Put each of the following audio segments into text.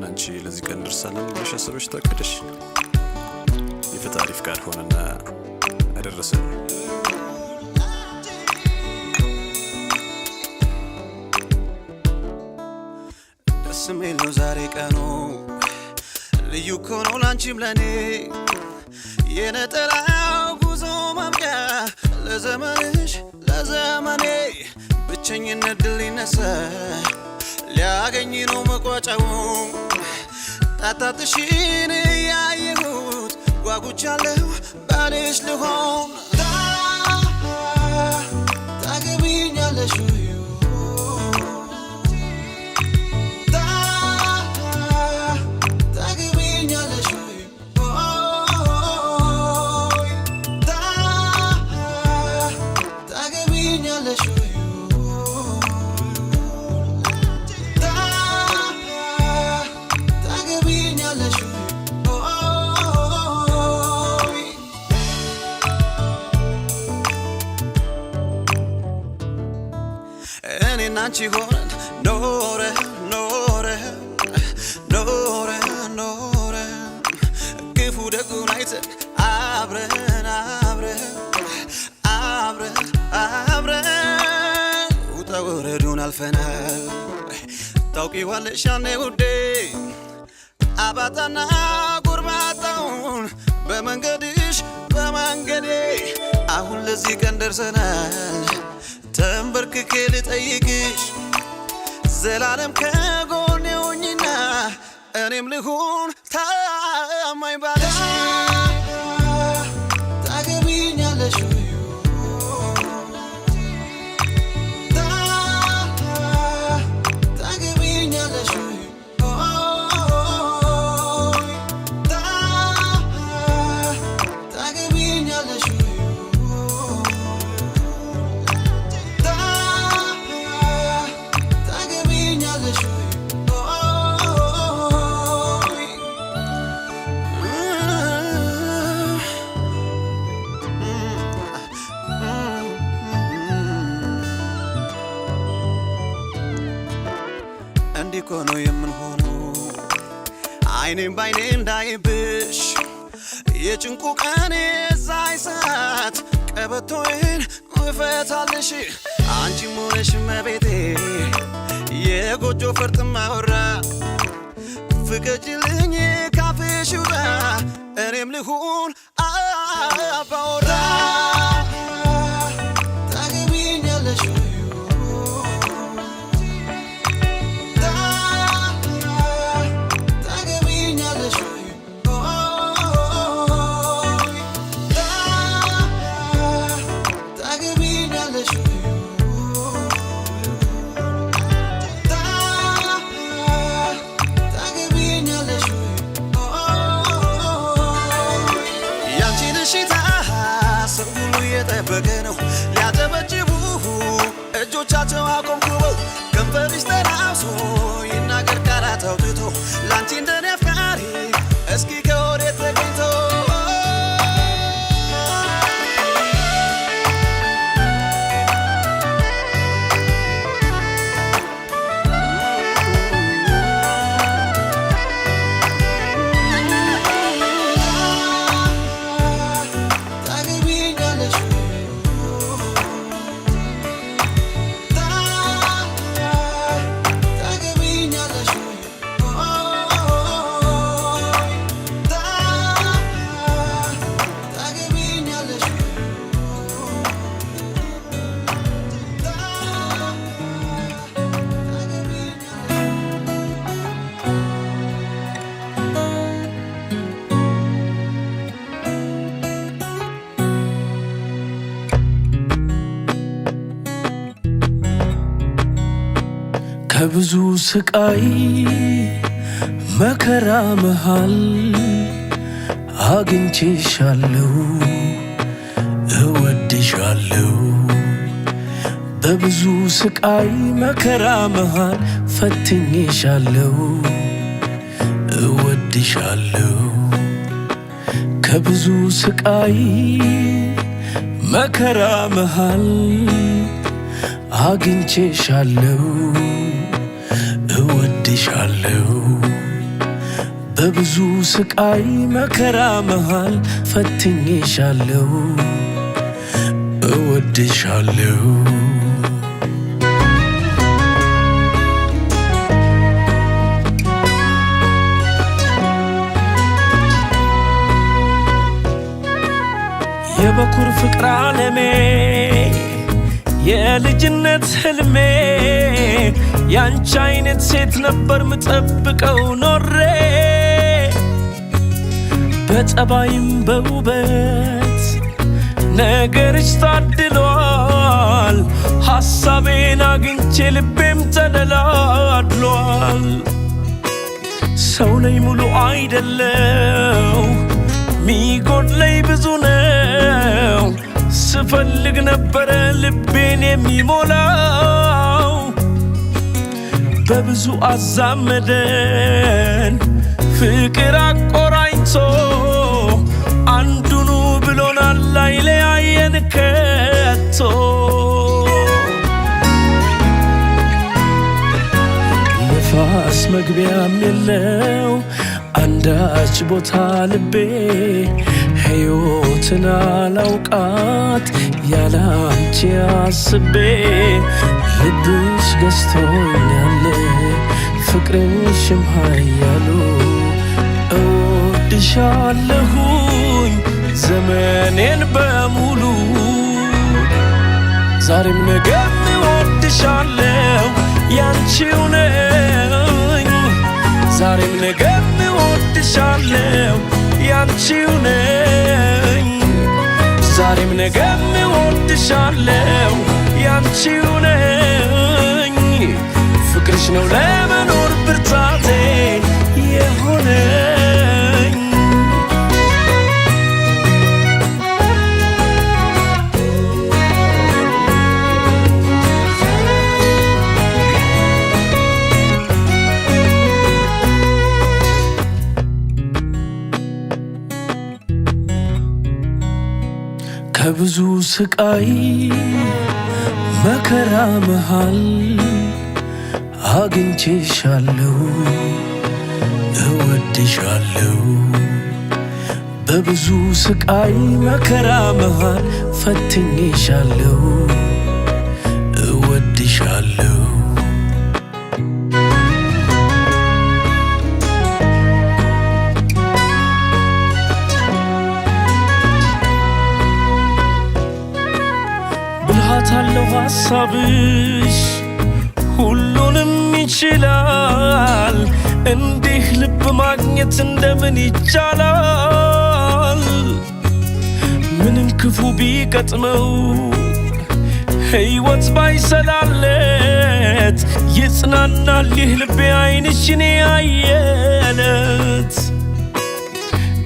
እኔና አንቺ ለዚህ ቀን ደርሰናል ብለሽ አስበሽ ታቀደሽ የፈጣሪ ፍቃድ ሆነና አደረሰን ደስሜል ነው ዛሬ ቀኑ ልዩ ኮኖ ላንቺም ለኔ የነጠላው ጉዞ ማብቂያ ለዘመንሽ ለዘመኔ ብቸኝነት ድል ይነሳ ሊያገኝ ነው መቋጫው ታታትሽን ያየሁት ጓጉቻለሁ ባልሽ ልሆን ታገቢኛለሽ አንቺ ሆነን ኖረ ኖረ ኖረ ኖረ ክፉ ደጉን አይተን አብረን አብረን አብረን አብረን ውጣ ወረዱን አልፈናል ታውቂዋለሽ ያኔ ውዴ አባጣና ጉርባጣውን በመንገድሽ በመንገዴ አሁን ለዚህ ቀን ደርሰናል ተንበርክኬ ልጠይቅሽ ዘላለም ከጎኔ ሆኚና እኔም ልሁን ታማኝ ባልሽ ታገቢኛለሽ እንዲኮኖ የምንሆነው አይኔም ባይኔ እንዳይብሽ የጭንቁ ቀን የዛይ ሰዓት ቀበቶዬን እፈታልሽ አንቺም ሆነሽ መቤቴ የጎጆ ፈርጥ ማወራ ፍቀጅልኝ ካፍሽ ውጣ እኔም ልሁን አባወራ ታገቢኛለሽ በገነው ሊያጨበጭቡ እጆቻቸው አቆምኩበው ከንፈርሽ ተናውሶ ይናገር ቃላት አውጥቶ ላንቺ እንደኔ አፍቃሪ እስኪ ከወዴት ተገኝቶ ከብዙ ስቃይ መከራ መሃል አግኝቼሻለሁ እወድሻለሁ በብዙ ስቃይ መከራ መሃል ፈትኜሻለሁ እወድሻለሁ ከብዙ ስቃይ መከራ መሃል አግኝቼሻለሁ እወድሻለሁ በብዙ ስቃይ መከራ መሃል ፈትኜሻለሁ እወድሻለሁ የበኩር ፍቅር ዓለሜ የልጅነት ህልሜ ያንቺ አይነት ሴት ነበር ምጠብቀው ኖሬ በጸባይም በውበት ነገርሽ ታድሏል ሐሳቤን አግኝቼ ልቤም ተደላድሏል ሰው ነኝ ሙሉ አይደለው ሚጎድለኝ ብዙ ነው ስፈልግ ነበረ ልቤን የሚሞላው በብዙ አዛመደን ፍቅር አቆራኝቶ አንዱኑ ብሎናል አይለያየን ከቶ ነፋስ መግቢያም የለው አንዳች ቦታ ልቤ ሕይወትን አላውቃት ያላንቺ አስቤ ልብሽ ገዝቶኛል ፍቅርሽም ኃያሉ እወድሻለሁኝ ዘመኔን በሙሉ ዛሬም ነገም እወድሻለሁ ያንቺው ነኝ ዛሬም ነገም እወድሻለሁ ያንቺው ነኝ ዛሬም ነገም እወድሻለሁ ያንቺው ነኝ ፍቅርሽ ነው ለመኖር ብርታቴ የሆነኝ ከብዙ ስቃይ መከራ መሃል አግኝቼሻለሁ እወድሻለሁ በብዙ ስቃይ መከራ መሃል ፈትኜሻለሁ እወድሻለሁ ብልሃታለው ሐሳብሽ ሁሉንም ይችላል እንዲህ ልብ ማግኘት እንደምን ይቻላል ምንም ክፉ ቢገጥመው ሕይወት ባይሰላለት ይጽናናል ይህ ልቤ ዓይንሽን ያየለት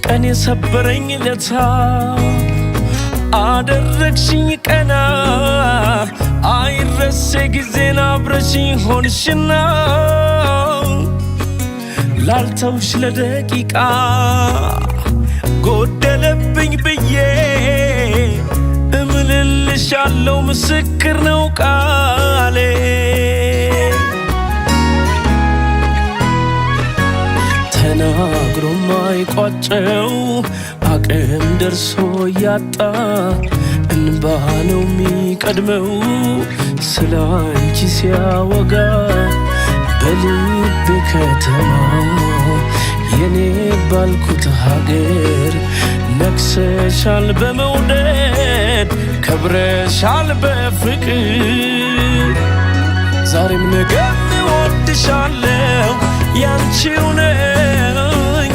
ቀን የሰበረኝ ለታ አደረግሽኝ ቀና አይረሴ ጊዜን አብረሽኝ ሆንሽና ላልተውሽ ለደቂቃ ጎደለብኝ ብዬ እምልልሻለው ምስክር ነው ቃሌ ተናግሮ ማይቋጨው አቅም ደርሶ ያጣ እንባ ነው ሚቀድመው ስለ አንቺ ሲያወጋ በልቤ ከተማ የኔ ባልኩት ሀገር ነግሰሻል በመውደድ ከብረሻል በፍቅር ዛሬም ነገም እወድሻለሁ ያንቺው ነኝ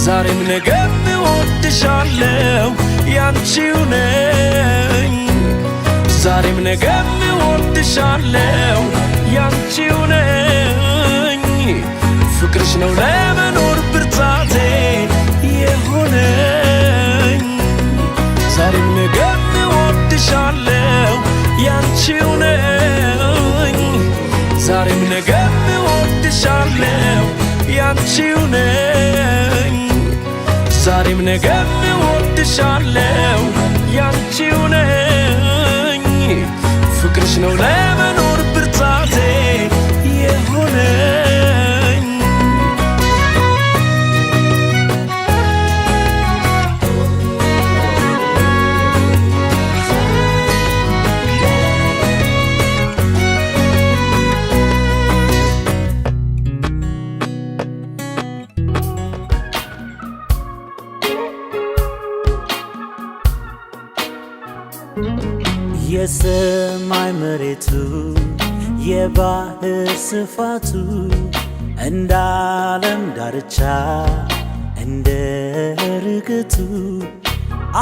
ዛሬም ነገም እወድሻለሁ ያንቺው ነኝ ዛሬም ነገም እወድሻለሁ ያንቺው ነኝ ፍቅርሽ ነው ለመኖር ብርታቴ የሆነኝ ዛሬም ነገም እወድሻለሁ ያንቺው ነኝ ዛሬም ነገም እወድሻለሁ ያንቺው ነኝ ዛሬም ነገም እወድሻለሁ ያንቺው ነኝ ፍቅርሽ ነው ለመኖር ብርታቴ የሆነኝ የሰማይ መሬቱ የባህር ስፋቱ እንደ ዓለም ዳርቻ እንደ ርግቱ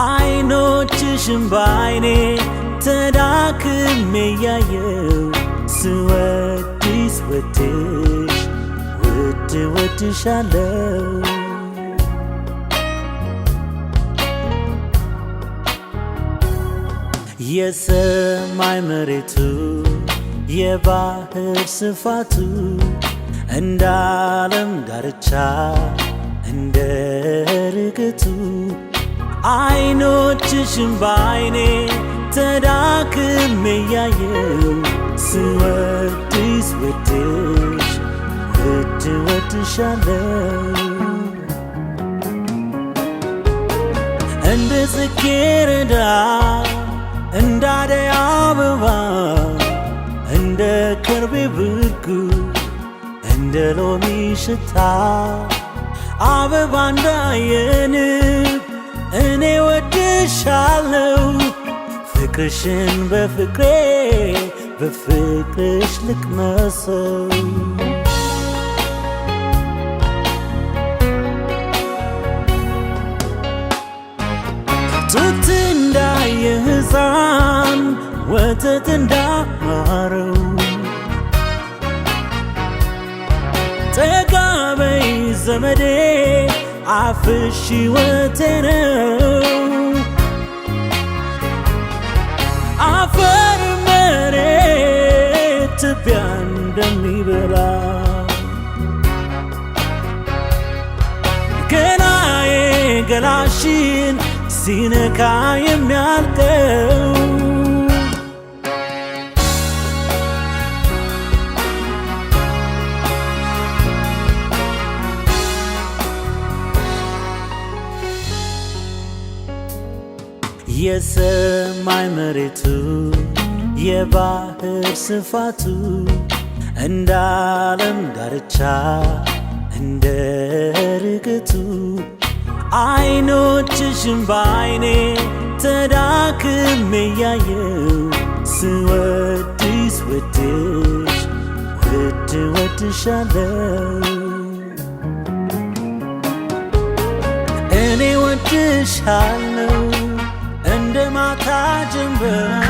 አይኖችሽን በአይኔ ተዳክሜ ያየው ስወድሽ ወድሽ ውድ ወድሻለው የሰማይ መሬቱ የባህር ስፋቱ እንደ ዓለም ዳርቻ እንደ ርግቱ አይኖችሽን በአይኔ ተዳክሜ ያየው ስወድሽ ወድሽ ውድ ወድሻለው እንደ ጽጌረዳ እንደ አደይ አበባ እንደ ከርቤ ብርጉ እንደ ሎሚ ሽታ አበባ እንዳየንብ እኔ ወድሻለው ፍቅርሽን በፍቅሬ በፍቅርሽ ልቅመሰው ጡት እንዳየ ሕፃን ወተት እንዳማረው ጠጋ በይ ዘመዴ አፍሽ ሕይወቴ ነው አፈር መሬት ትቢያ እንደሚበላ ገላዬ ገላሽን ሲነካ የሚያልቀው የሰማይ መሬቱ የባህር ስፋቱ እንደ ዓለም ዳርቻ እንደ ርግቱ አይኖችሽን በአይኔ ተዳክሜ ያየው ስወድሽ ወድሽ ውድ ወድሻለው እኔ ወድሻለው እንደ ማታ ጀንበር